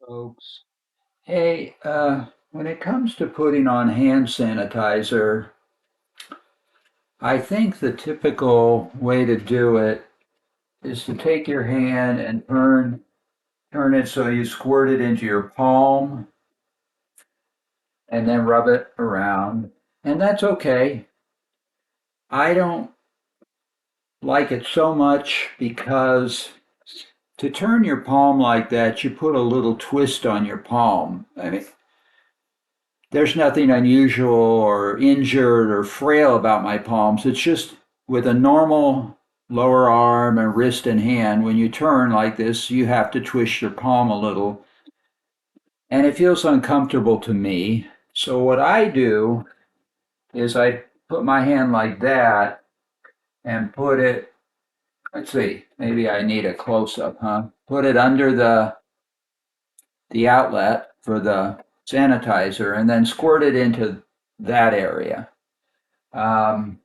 Folks. Hey, when it comes to putting on hand sanitizer, I think the typical way to do it is to take your hand and turn it so you squirt it into your palm and then rub it around. And that's okay. I don't like it so much because to turn your palm like that, you put a little twist on your palm. I mean, there's nothing unusual or injured or frail about my palms. It's just with a normal lower arm and wrist and hand, when you turn like this, you have to twist your palm a little. And it feels uncomfortable to me. So what I do is I put my hand like that and put it, let's see, maybe I need a close up, huh? Put it under the outlet for the sanitizer and then squirt it into that area. Um,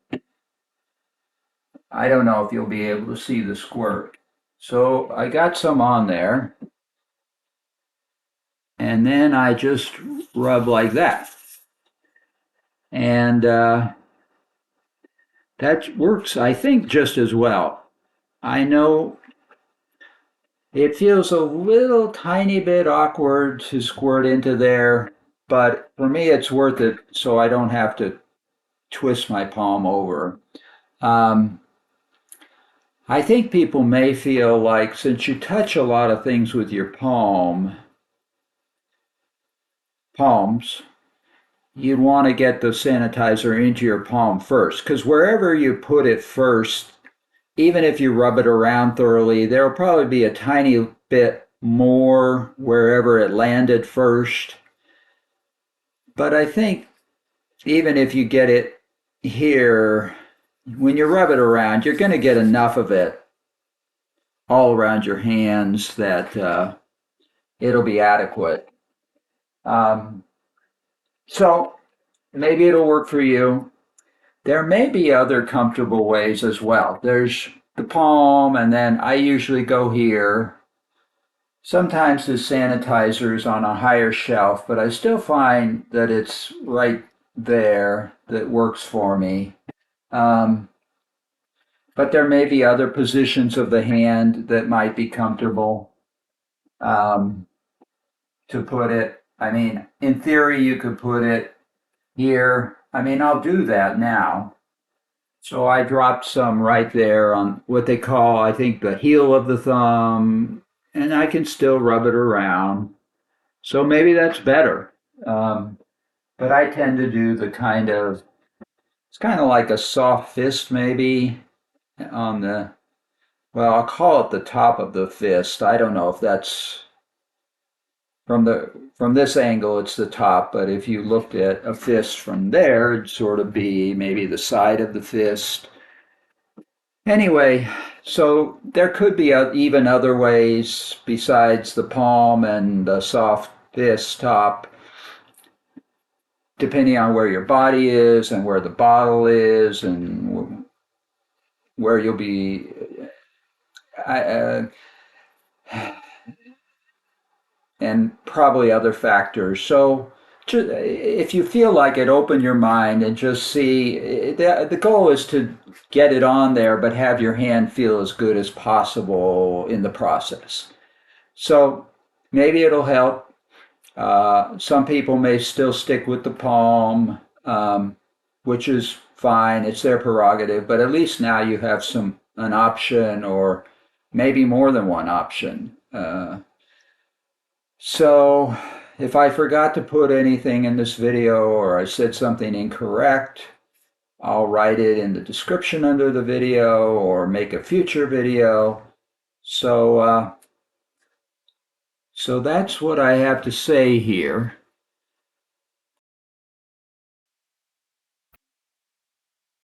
I don't know if you'll be able to see the squirt. So I got some on there, and then I just rub like that. And that works, I think, just as well. I know it feels a little tiny bit awkward to squirt into there, but for me, it's worth it so I don't have to twist my palm over. Um, I think people may feel like since you touch a lot of things with your palms, you'd want to get the sanitizer into your palm first, because wherever you put it first, even if you rub it around thoroughly, there'll probably be a tiny bit more wherever it landed first. But I think even if you get it here, when you rub it around, you're going to get enough of it all around your hands that it'll be adequate. Um, so maybe it'll work for you. There may be other comfortable ways as well. There's the palm, and then I usually go here. Sometimes the sanitizer is on a higher shelf, but I still find that it's right there that works for me. Um, but there may be other positions of the hand that might be comfortable um, to put it. I mean, in theory, you could put it here. I mean, I'll do that now. So I dropped some right there on what they call, I think, the heel of the thumb, and I can still rub it around. So maybe that's better. Um, but I tend to do the kind of, it's kind of like a soft fist maybe on the, well, I'll call it the top of the fist. I don't know if that's from this angle, it's the top, but if you looked at a fist from there, it'd sort of be maybe the side of the fist. Anyway, so there could be even other ways besides the palm and the soft fist top, depending on where your body is and where the bottle is and where you'll be. Uh, and probably other factors. So just, if you feel like it, open your mind and just see. The goal is to get it on there, but have your hand feel as good as possible in the process. So maybe it'll help. Some people may still stick with the palm, which is fine. It's their prerogative, but at least now you have an option, or maybe more than one option. So if I forgot to put anything in this video or I said something incorrect, I'll write it in the description under the video or make a future video. So, so that's what I have to say here.